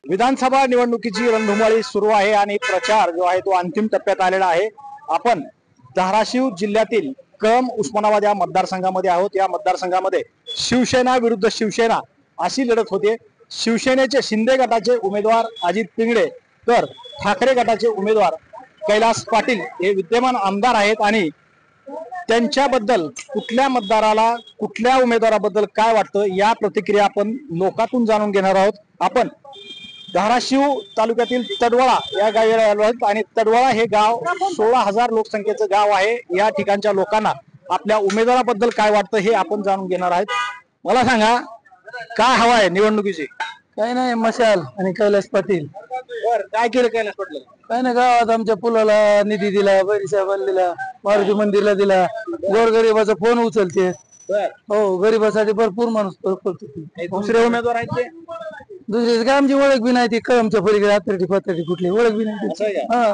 विधानसभा निवडणुकीची रणधुमाळी सुरू आहे आणि प्रचार जो आहे तो अंतिम टप्प्यात आलेला आहे। आपण धाराशिव जिल्ह्यातील कळंब उस्मानाबाद या मतदारसंघामध्ये आहोत। या मतदारसंघामध्ये शिवसेना विरुद्ध शिवसेना अशी लढत होते। शिवसेनेचे शिंदे गटाचे उमेदवार अजित पिंगळे तर ठाकरे गटाचे उमेदवार कैलास पाटील हे विद्यमान आमदार आहेत आणि त्यांच्याबद्दल कुठल्या मतदाराला कुठल्या उमेदवाराबद्दल काय वाटतं या प्रतिक्रिया आपण लोकांतून जाणून घेणार आहोत। आपण धाराशिव तालुक्यातील तडवळा या गावी आलो आहोत आणि तडवळा हे गाव 16,000 लोकसंख्येचं गाव आहे। या ठिकाणच्या लोकांना आपल्या उमेदवाराबद्दल काय वाटतं हे आपण जाणून घेणार आहेत। मला सांगा काय हवा आहे निवडणुकीची? काय नाही, मशाल आणि कैलास पाटील। काय केलं कैलास पाटील? काय नाही, गावात आमच्या पुलाला निधी दिला, बैरी साहेबांना दिला, मारुती मंदिरला दिला, गोरगरिबाचा फोन उचलते। हो, गरीबासाठी भरपूर माणूस करतो। दुसरे उमेदवार आहेत ते दुसरे काय आमची ओळख बी नाही, ती कळमच्या पलीकडे आतरटी पातळी कुठली ओळख बी नाही। हा,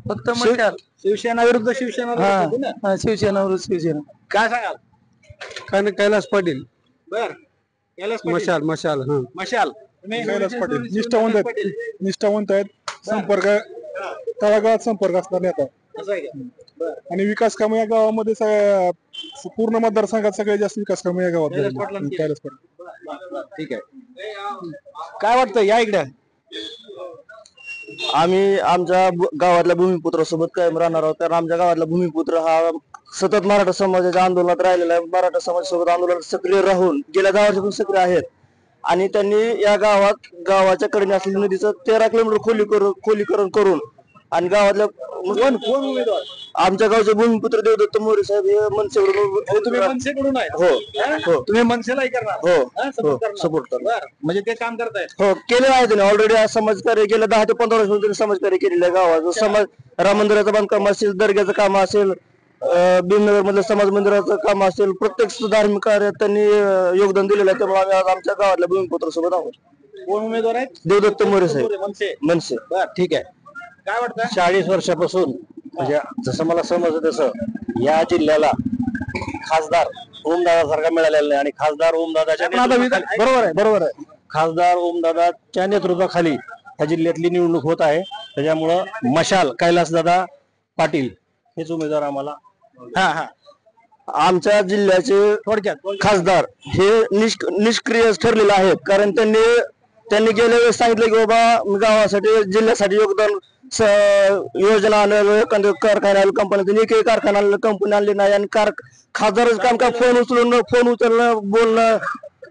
फक्त मशाल। शिवसेना विरुद्ध शिवसेना हा, शिवसेना विरुद्ध शिवसेना। काय सांगाल? काय नाही, कैलास पाटील। बर, कैलास पाटील मशाल मशाल हा मशाल। कैलास पाटील निष्ठावंत आहेत, संपर्क तळागाळात संपर्क असणारे नेता आणि विकास काम या गावामध्ये पूर्ण मतदारसंघात सगळ्यात जास्त विकास काम या गावात कैलास पाटील। ठीक आहे, काय वाटतं या इकडे? आम्ही आमच्या गावातल्या भूमिपुत्र सोबत कायम राहणार आहोत, कारण आमच्या गावातला भूमिपुत्र हा सतत मराठा समाजाच्या आंदोलनात राहिलेला आहे। मराठा समाज सोबत आंदोलनात सक्रिय राहून गेल्या 10 वर्षापासून सक्रिय आहेत आणि त्यांनी या गावाच्या कडे असलेल्या नदीचं 13 किलोमीटर खोलीकरण करून आणि गावातल्या कोण उमेदवार? आमच्या गावचे भूमिपुत्र देवदत्त मोरे साहेब हे मनसेकडून। तुम्ही मनसेकडून आहे? हो, तुम्ही मनसेलाही करणार? हो, सपोर्ट करणार। म्हणजे ते काम करतायत? हो, केलेलं आहे त्यांनी ऑलरेडी। समाजकार्य गेल्या 10 ते 15 वर्षापासून त्यांनी समाजकार्य केलेलं आहे गावाचं। समाज राम मंदिराचं बांधकाम असेल, दर्ग्याचं काम असेल, भीमनगर मधल्या समाज मंदिराचं काम असेल, प्रत्येक धार्मिक कार्यात त्यांनी योगदान दिलेलं आहे। त्यामुळे आम्ही आज आमच्या गावातल्या भूमिपुत्र सोबत आहोत। कोण उमेदवार आहेत? देवदत्त मोरे साहेब मनसे। बर, ठीक आहे, काय वाटतं? 40 वर्षापासून म्हणजे जसं मला समजतं तसं या जिल्ह्याला खासदार ओमदादासारखा मिळालेला नाही आणि खासदार ओमदादाच्या बरोबर आहे खासदार ओमदादाच्या नेतृत्वाखाली या जिल्ह्यातली निवडणूक होत आहे। त्याच्यामुळं मशाल कैलासदादा पाटील हेच उमेदवार आम्हाला। आमच्या जिल्ह्याचे थोडक्यात खासदार हे निष्क्रिय ठरलेले आहेत, कारण त्यांनी गेल्या वेळेस सांगितलं की बाबा गावासाठी जिल्ह्यासाठी योगदान योजना आणलं, एखाद्या कारखाना कंपनी, त्यांनी एकही कारखाना कंपनी आणली नाही आणि खासदारच काम का फोन उचलणं बोलणं।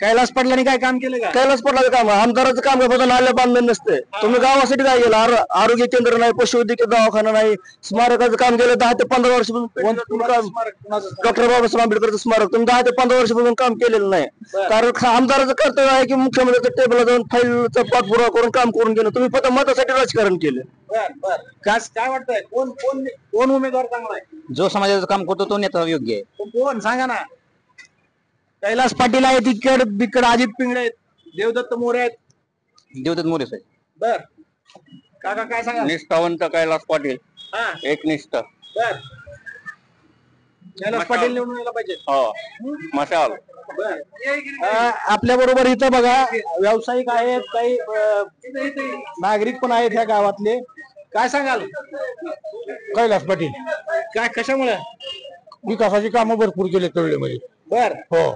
कैलास पाटलांनी काय काम केलं का? कैलास पाटलाचं काम, आमदाराचं काम फक्त नाल्या बांधणं नसते। तुम्ही गावासाठी काय केलं? आरोग्य केंद्र नाही, पशुवैद्यकीय दवाखाना नाही, स्मारकाचं काम केलं 10 ते 15 वर्षापासून। डॉक्टर बाबासाहेब आंबेडकरचं स्मारक तुम्ही 10 ते 15 वर्षापासून काम केलेलं नाही, कारण आमदाराचं कर्तव्य आहे की मुख्यमंत्र्याच्या टेबलला जाऊन फाईलचा पाठपुरावा करून काम करून घेणं। तुम्ही फक्त मतासाठी राजकारण केलं। काय वाटतंय कोण उमेदवार चांगला आहे? जो समाजाचं काम करतो तो नेता योग्य आहे। कोण सांगा ना? कैलास पाटील आहेत, तिकड अजित पिंगळे आहेत, देवदत्त मोरे आहेत। देवदत्त मोरे साहेब। बर, काका काय सांगा? निष्ठावंत कैलास पाटील, एकनिष्ठ। बर, कैलास पाटील निवडून यायला पाहिजे। हो, मशाल। आपल्या बरोबर इथं बघा व्यावसायिक आहेत, काही नागरिक पण आहेत ह्या गावातले। काय सांगाल? कैलास पाटील। काय कशामुळे? विकासाची कामं भरपूर केले तळेमध्ये। बर, हो,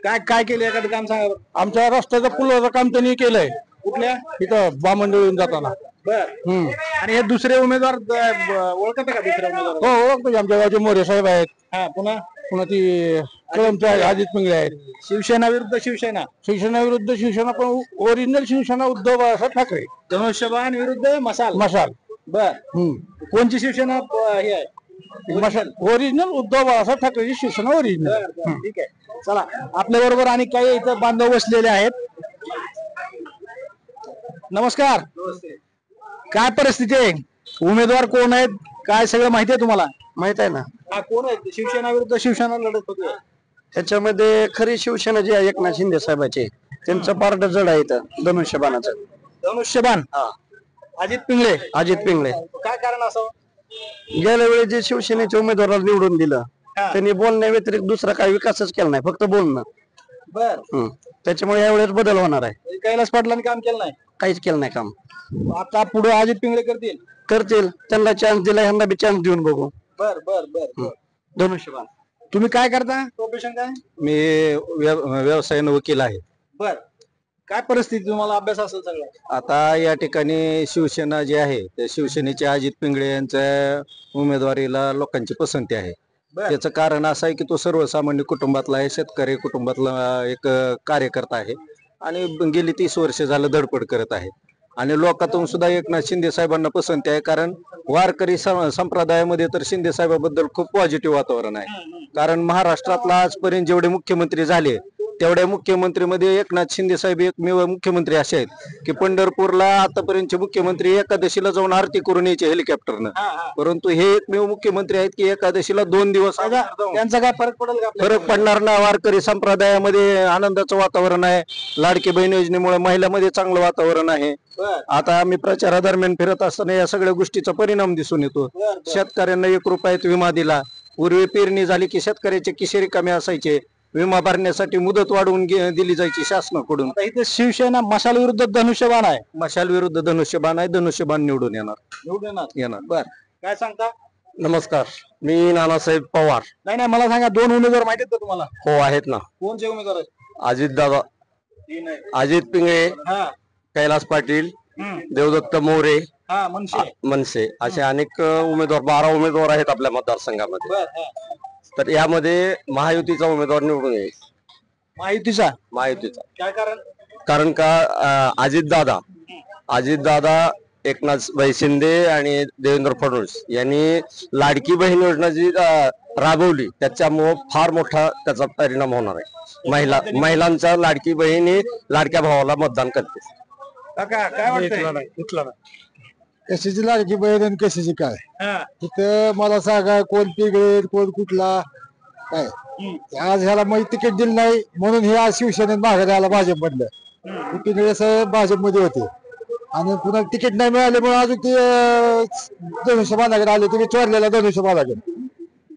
काय केलं एखादं काम सांगा? आमच्या रस्त्याचं पुलाचं काम त्यांनी केलंय कुठल्या? इथं बामंडळून जाताना। बर, आणि हे दुसरे उमेदवार ओळखत का? दुसरे उमेदवार? हो, ओळखतो। आमच्या गावचे मोरे साहेब आहेत, पुन्हा ती कळमचे अजित पिंगळे आहेत। शिवसेना विरुद्ध शिवसेना विरुद्ध शिवसेना, पण ओरिजिनल शिवसेना उद्धव बाळासाहेब ठाकरे। धनुष्यबाण विरुद्ध मशाल। बर, कोणची शिवसेना हे आहे? मशाल ओरिजिनल, उद्धव बाळासाहेब ठाकरेची शिवसेना ओरिजिनल। ठीक आहे, चला आपल्या बरोबर आणि काही इथं बांधव बसलेले आहेत। नमस्कार, काय परिस्थिती आहे? उमेदवार कोण आहेत? काय सगळं माहिती आहे तुम्हाला? माहित आहे ना? कोण आहे? शिवसेना विरुद्ध शिवसेना लढत होती। ह्याच्यामध्ये खरी शिवसेना जी आहे एकनाथ शिंदे साहेबाचे, त्यांचं पारड जड आहे इथं धनुष्यबाणाचं। धनुष्यबाण अजित पिंगळे। काय कारण असं? गेल्या वेळी जे शिवसेनेच्या उमेदवाराला निवडून दिलं त्यांनी बोलण्या व्यतिरिक्त दुसरा काही विकासच केला नाही, फक्त बोलणं। बर त्याच्यामुळे यावेळेस बदल होणार आहे. कैलास पाटलांनी काम केलं नाही, काहीच केलं नाही काम. आता पुढे अजित पिंगळे करतील. करतील, त्यांना चान्स दिला, ह्यांना बी चान्स देऊन बघू. बर बर बर धनुष्यबाण. तुम्ही काय करता, प्रोफेशन काय? मी व्यवसायानं वकील आहे. बर, काय परिस्थिती, तुम्हाला अभ्यास असेल सगळं. आता या ठिकाणी शिवसेना जी आहे त्या शिवसेनेच्या अजित पिंगळे यांच्या उमेदवारीला लोकांची पसंती आहे. बर. त्याचं कारण असं आहे की तो सर्वसामान्य कुटुंबातला आहे, शेतकरी कुटुंबातला एक कार्यकर्ता आहे आणि गेली 30 वर्ष झालं धडपड करत आहे. आणि लोकांतून सुद्धा एकनाथ शिंदे साहेबांना पसंती आहे, कारण वारकरी संप्रदायामध्ये तर शिंदे साहेबाबद्दल खूप पॉझिटिव्ह वातावरण आहे. कारण महाराष्ट्रातला आजपर्यंत जेवढे मुख्यमंत्री झाले तेवढ्या मुख्यमंत्रीमध्ये एकनाथ शिंदे साहेब एकमेव मुख्यमंत्री असे आहेत की पंढरपूरला आतापर्यंतचे मुख्यमंत्री एकादशीला जाऊन आरती करून यायचे हेलिकॉप्टरनं, परंतु हे एकमेव मुख्यमंत्री आहेत की एकादशीला 2 दिवस त्यांचा काय फरक पडेल का आपल्याला? फरक पडणार ना. वारकरी संप्रदायामध्ये आनंदाचं वातावरण आहे. लाडकी बहीण योजनेमुळे महिलांमध्ये चांगलं वातावरण आहे. बर आता आम्ही प्रचारादरम्यान फिरत असताना या सगळ्या गोष्टीचा परिणाम दिसून येतो. बर शेतकऱ्यांना 1 रुपयात विमा दिला. पूर्वी पेरणी झाली की शेतकऱ्याचे खिसे रिकामे असायचे, विमा भरण्यासाठी मुदत वाढवून दिली जायची शासनाकडून. आता इथे शिवसेना मशाल विरुद्ध धनुष्यबाण आहे. मशाल विरुद्ध धनुष्यबाण आहे. धनुष्यबाण निवडून निवडून येणार. बर, काय सांगता? नमस्कार, मी नानासाहेब पवार. नाही, मला सांगा, 2 उमेदवार माहिती आहेत का तुम्हाला? हो, आहेत ना. कोणचे उमेदवार आहेत? अजितदादा, अजित पिंगळे, हा कैलास पाटील, हम्म. देवदत्त मोरे, हा मनसे. मनसे, असे अनेक उमेदवार, 12 उमेदवार आहेत आपल्या मतदारसंघामध्ये. बर, हा. तर यामध्ये महायुतीचा उमेदवार निवडून येईल. महायुतीचा महायुतीचा काय कारण? कारण का अजितदादा, एकनाथ शिंदे आणि देवेंद्र फडणवीस यांनी लाडकी बहीण योजना जी राबवली त्याच्यामुळे फार मोठा त्याचा परिणाम होणार आहे. महिलांचा लाडकी बहिणी लाडक्या भावाला मतदान करते. काका काय वाटतंय? कशाची लाडकी बहीण आणि कशाची काय, हा. तिथं मला सांगा कोण पिगळे कोण कुठला काय. आज ह्याला मग तिकीट दिलं नाही म्हणून हे आज शिवसेनेत माघारी आला भाजपमधलं. पिगळे साहेब भाजपमध्ये होते आणि पुन्हा तिकीट नाही मिळाल्यामुळे अजून ते धनुष्यबाणाकडे आले. तुम्ही चोरलेला धनुष्यबाणाकडे,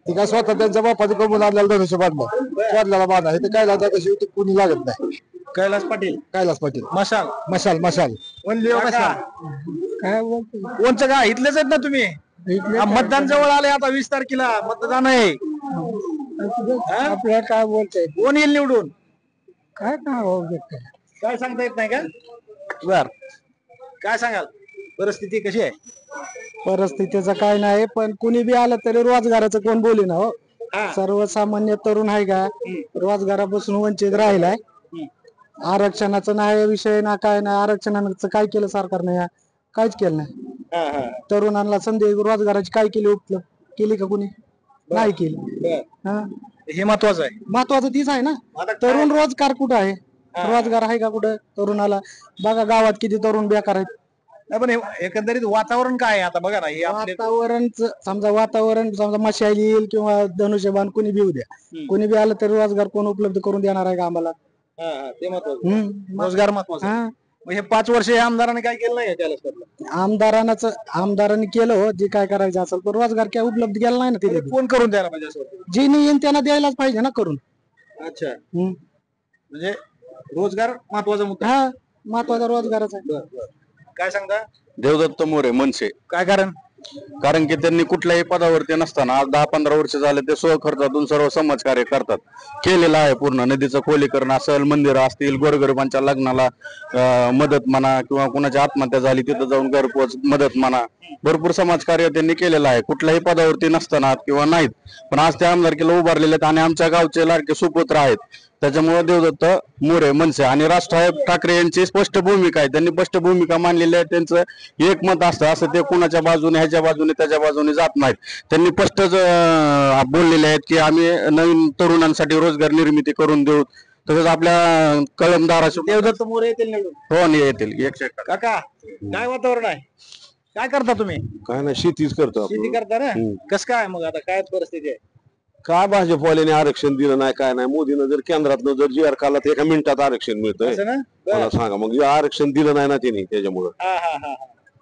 ते काय स्वतः त्यांच्या बापाचं कमवून आणलेला धनुष्यबाणला चोरलेला बाणा. हे तर काय लागत कशी होती कुणी लागत नाही. कैलास पाटील, कैलास पाटील, मशाल. मशाल मशाल. काय कोणचं काय इथलेच आहेत ना तुम्ही? मतदान जवळ आले, आता 20 तारखेला मतदान आहे. आपल्याला काय बोलताय, कोण येईल निवडून? काय काय सांगता येत नाही का? बर. काय सांगाल, परिस्थिती कशी आहे? परिस्थितीचं काय नाही, पण कुणी बी आलं तरी रोजगाराचं कोण बोली ना. हो, हा. सर्वसामान्य तरुण आहे का रोजगारापासून वंचित राहिलाय. आरक्षणाचं नाही विषय ना, काय नाही. आरक्षणाचं काय केलं सरकारने? काहीच केलं नाही. तरुणांना संधी रोजगाराची काय केली उपलब्ध केली का कुणी? नाही केली. हे महत्वाचं आहे. महत्वाचं तीच आहे ना. तरुण रोजगार कुठं आहे? रोजगार आहे का कुठं तरुणाला? बघा गावात किती तरुण बेकार आहेत. नाही, पण एकंदरीत वातावरण काय आहे आता बघा ना. हे वातावरण समजा मशाल येईल किंवा धनुष्यबाण कुणी बी द्या, कुणी बी आलं तरी रोजगार कोण उपलब्ध करून देणार आहे का आम्हाला? ते महत्वाचं, रोजगार महत्वाचा. हे 5 वर्ष हे आमदारांनी काय केलं नाही कैलास पाटला? आमदारांनी केलं हो जे काय करायचं असेल, पण रोजगार काय उपलब्ध केला नाही ना. तिथे कोण करून द्यायला पाहिजे असं वाटतं? जे नाही येईन त्यांना द्यायलाच पाहिजे ना करून. अच्छा, म्हणजे रोजगार महत्वाचा मुद्दा. हा, महत्वाचा रोजगारच आहे. काय सांगता? देवदत्त मोरे, मनसे. काय कारण? कारण की त्यांनी कुठल्याही पदावरती नसताना आज 10-15 वर्ष झाले ते स्वखर्चातून सर्व समाजकार्य करतात. केलेलं आहे पूर्ण. नदीचं खोलीकरण असेल, मंदिर असतील, गोरगरिबांच्या लग्नाला मदत म्हणा किंवा कुणाची आत्महत्या झाली तिथं जाऊन घरपोच मदत म्हणा, भरपूर समाजकार्य त्यांनी केलेलं आहे कुठल्याही पदावरती नसताना किंवा नाहीत. पण आज ते आमदारकीला उभारलेले आहेत आणि आमच्या गावचे लाडके सुपुत्र आहेत. त्याच्यामुळे देवदत्त मोरे, मनसे. आणि राजसाहेब ठाकरे यांची स्पष्ट भूमिका आहे. त्यांनी स्पष्ट भूमिका मांडलेली आहे. त्यांचं एक मत असतं, असं ते कुणाच्या बाजूने ह्याच्या बाजूने त्याच्या बाजूने जात नाहीत. त्यांनी स्पष्टच बोललेले आहेत की आम्ही नवीन तरुणांसाठी रोजगार निर्मिती करून देऊ. तसंच आपल्या कळमदाराशी देवदत्त मोरे येतील निवडून? हो, नाही येतील. 100%. काका काय वातावरण आहे? काय करता तुम्ही? काय नाही, शेतीच करतो. शेती करता ना? कस काय मग आता काय परिस्थिती आहे? काय भाजपवाल्याने आरक्षण दिलं नाही, काय नाही. मोदीनं जर केंद्रातनं जर जी आर काढला तर 1 मिनिटात आरक्षण मिळतंय. असं ना? मला सांगा मग, आरक्षण दिलं नाही ना त्यांनी, त्याच्यामुळं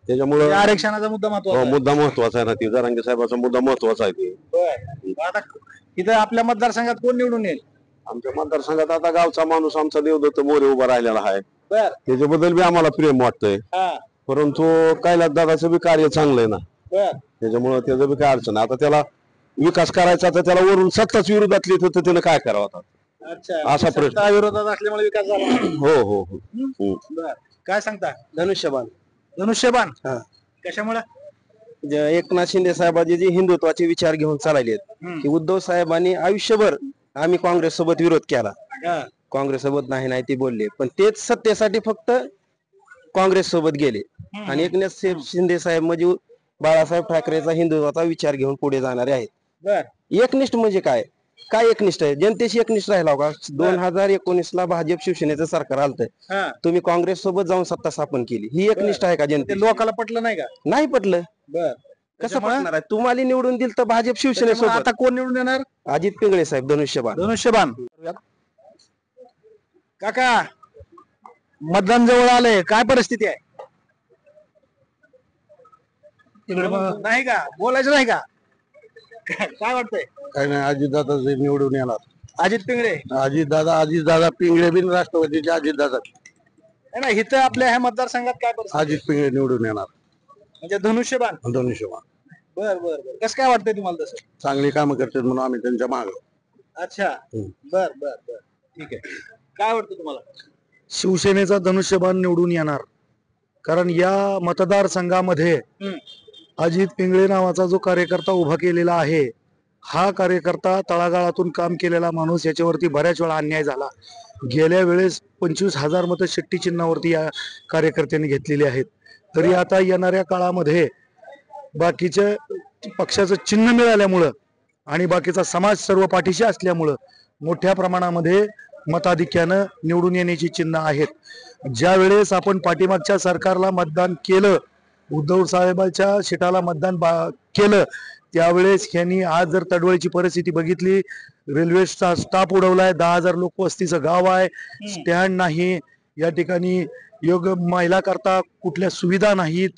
म्हणजे आरक्षणाचा मुद्दा महत्वाचा आहे. मुद्दा महत्वाचा आहे ना. ती जरांगे साहेबाचा मुद्दा महत्वाचा आहे. ते बरं. आता इथं आपल्या मतदारसंघात कोण निवडून येईल? आमच्या मतदारसंघात आता गावचा माणूस आमचा देवदत्त मोरे उभा राहिलेला आहे. बर त्याच्याबद्दल बी आम्हाला प्रेम वाटतंय. हा परंतु कैलास दादाचं बी कार्य चांगलं आहे ना, बर त्याच्यामुळे त्याचं बी काय अडचण नाही. आता त्याला विकास करायचा तर त्याला वरून सत्ताच विरोधातली तर त्यानं काय करावं आता, अच्छा असा प्रश्न. सत्ता विरोधात असल्यामुळे विकास झाला नाही. हो हो हो. बर काय सांगता? धनुष्यबाण. धनुष्यबाण हा. कशामुळे? एकनाथ शिंदे साहेबांचे जे हिंदुत्वाचे विचार घेऊन चालले आहेत की उद्धव साहेबांनी आयुष्यभर आम्ही काँग्रेस सोबत विरोध केला, हा. काँग्रेस सोबत नाही ते बोलले, पण तेच सत्तेसाठी फक्त काँग्रेस सोबत गेले. आणि एकनाथ शिंदे साहेब म्हणजे बाळासाहेब ठाकरेचा हिंदुत्वाचा विचार घेऊन पुढे जाणारे आहेत. बर एकनिष्ठ म्हणजे काय काय एकनिष्ठ आहे? जनतेशी एकनिष्ठ राहिला का? 2019 ला भाजप शिवसेनेचं सरकार आलत, हा. तुम्ही काँग्रेस सोबत जाऊन सत्ता स्थापन केली, ही एकनिष्ठ आहे का? ते जनते लोकाला पटलं नाही का? नाही पटलं. बर कसं पटणार आहे? तुम्हाला निवडून दिलं तर भाजप शिवसेनेसोबत. आता कोण निवडून येणार? अजित पिंगळे साहेब, धनुष्यबाण. धनुष्यबाण. काका मतदान जवळ आलंय, काय परिस्थिती आहे? नाही का बोलायचं नाही का? काय वाटतंय? काय नाही, अजितदादा निवडून येणार. अजित पिंगळे अजितदादा पिंगळे बिन राष्ट्रवादीचे अजितदादा. नाही ना, इथं आपल्या ह्या मतदारसंघात काय परिस्थिती? अजित पिंगळे निवडून येणार. म्हणजे धनुष्यबाण. धनुष्यबाण बर बर बर. कसं काय वाटतंय तुम्हाला तसं? चांगली कामं करतात म्हणून आम्ही त्यांच्या माग. अच्छा बर बर बर ठीक आहे. काय वाटतं तुम्हाला? शिवसेनेचा धनुष्यबाण निवडून येणार, कारण या मतदारसंघामध्ये अजित पिंगळे नावाचा जो कार्यकर्ता उभा केलेला आहे, हा कार्यकर्ता तळागाळातून काम केलेला माणूस, याच्यावरती बऱ्याच वेळा अन्याय झाला. गेल्या वेळेस 25,000 मतं शेट्टी चिन्हावरती या कार्यकर्त्यांनी घेतलेली आहेत. तरी आता येणाऱ्या काळामध्ये बाकीच्या पक्षाचं चिन्ह मिळाल्यामुळं आणि बाकीचा समाज सर्व पाठीशी असल्यामुळं मोठ्या प्रमाणामध्ये मताधिक्यानं निवडून येण्याची चिन्ह आहेत. ज्या वेळेस आपण पाठीमागच्या सरकारला मतदान केलं, उद्धव साहेबांच्या सीटाला मतदान केलं, त्यावेळेस यांनी आज जर तडवळीची परिस्थिती बघितली, रेल्वेचा स्टाफ उडवलाय, 10,000 लोक वस्तीचं गाव आहे, स्टँड नाही, या ठिकाणी योग्य महिला करता कुठल्या सुविधा नाहीत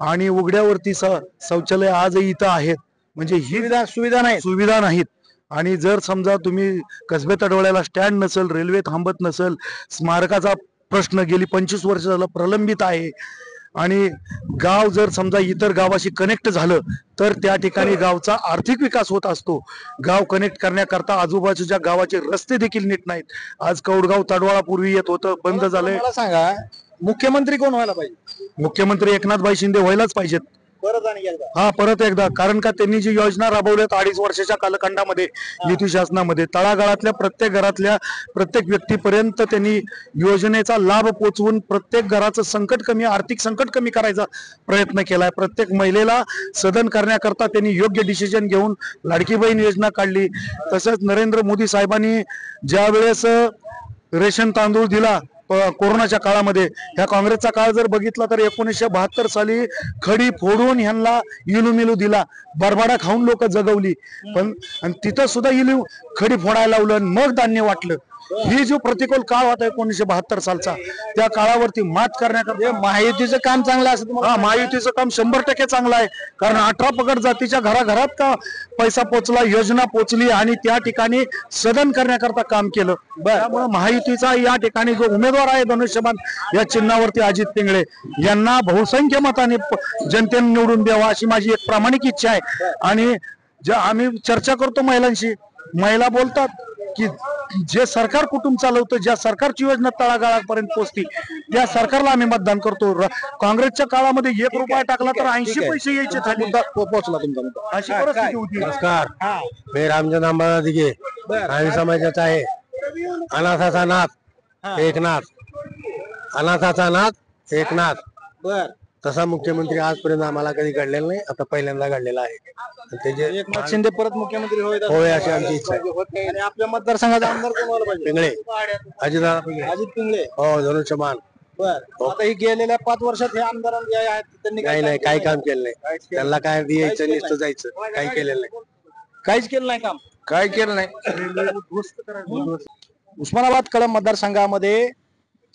आणि उघड्यावरती शौचालय आजही इथं आहेत. म्हणजे ही सुविधा नाहीत. आणि जर समजा तुम्ही कसबे तडवळ्याला स्टँड नसेल, रेल्वे थांबत नसेल, स्मारकाचा प्रश्न गेली 25 वर्ष झालं प्रलंबित आहे, आणि गाव जर समजा इतर गावाशी कनेक्ट झालं तर त्या ठिकाणी गावचा आर्थिक विकास होत असतो. गाव कनेक्ट करण्याकरता आजूबाजूच्या गावाचे रस्ते देखील नीट नाहीत. आज कौडगाव तडवाळा पूर्वी येत होतं, बंद झालंय. मला सांगा, मुख्यमंत्री कोण व्हायला पाहिजे? मुख्यमंत्री एकनाथभाई शिंदे व्हायलाच पाहिजेत. परत आणि एकदा. हा, परत एकदा. कारण का त्यांनी जी योजना राबवल्यात 2.5 वर्षाच्या कालखंडामध्ये युती शासनामध्ये, तळागाळातल्या प्रत्येक घरातल्या प्रत्येक व्यक्तीपर्यंत त्यांनी योजनेचा लाभ पोचवून प्रत्येक घराचं संकट कमी, आर्थिक संकट कमी करायचा प्रयत्न केलाय. प्रत्येक महिलेला सदन करण्याकरता त्यांनी योग्य डिसिजन घेऊन लाडकी बहीण योजना काढली. तसंच नरेंद्र मोदी साहेबांनी ज्या वेळेस रेशन तांदूळ दिला कोरोनाच्या काळामध्ये, ह्या काँग्रेसचा काळ जर बघितला तर 1972 साली खडी फोडून ह्यांना इलू दिला, बरबाडा खाऊन लोक जगवली. पण तिथं सुद्धा खडी फोडायला लावलं, मग धान्य वाटलं. ही जो प्रतिकूल काळ होता 1972 सालचा, त्या काळावरती मात करण्याकरता महायुतीचं काम चांगलं असं तुम्हाला? महायुतीचं काम 100% चांगलं आहे. कारण 18 पगड जातीच्या घराघरात का पैसा पोचला, योजना पोचली आणि त्या ठिकाणी सदन करण्याकरता काम केलं. त्यामुळे महायुतीचा या ठिकाणी जो उमेदवार आहे धनुष्यबाण या चिन्हावरती अजित पिंगळे यांना बहुसंख्य मताने जनतेने निवडून द्यावा अशी माझी एक प्रामाणिक इच्छा आहे. आणि ज्या आम्ही चर्चा करतो महिलांशी, महिला बोलतात की जे सरकार कुटुंब चालवतं, ज्या सरकारची योजना तळागाळापर्यंत पोहोचती, त्या सरकारला आम्ही मतदान करतो. काँग्रेसच्या काळामध्ये 1 रुपया टाकला तर 80 पैसे यायचे खाली. पोहोचला तुमचा मुद्दा. अशी परिस्थिती होती. नमस्कार, मी रामचंद्र अंबादास दिघे, आम्ही समाजाचा आहे. अनाथाचा नाथ एकनाथ, अनाथाचा नाथ एकनाथ. बर. तसा मुख्यमंत्री आजपर्यंत आम्हाला कधी घडलेला नाही, आता पहिल्यांदा घडलेला आहे. त्याचे एकनाथ शिंदे परत मुख्यमंत्री होय अशी आमची इच्छा आहे. आणि आपल्या मतदारसंघाचा आमदार कोण व्हायला पाहिजे? पिंगळे, अजितदादा पिंगळे. अजित पिंगळे. हो, धनुष्यबाण. बर. आता ही गेलेल्या 5 वर्षात हे आमदार त्यांनी नाही काही काम केलं नाही. त्यांना काय यायचं नुसतं जायचं, काही केलेलं नाही. काहीच केलं नाही काम. काय केलं नाही. उस्मानाबाद कळंब मतदारसंघामध्ये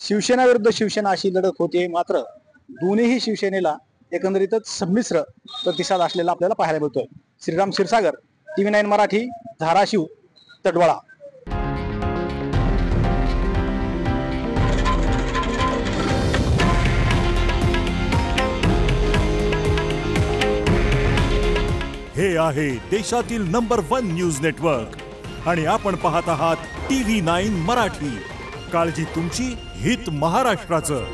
शिवसेना विरुद्ध शिवसेना अशी लढत होते. मात्र दोन्ही शिवसेनेला एकंदरीतच संमिश्र प्रतिसाद असलेला आपल्याला पाहायला मिळतोय. श्रीराम क्षीरसागर, TV9 मराठी, धाराशिव, तडवळा. हे आहे देशातील नंबर 1 न्यूज नेटवर्क आणि आपण पाहत आहात TV9 मराठी. काळजी तुमची, हित महाराष्ट्राचं.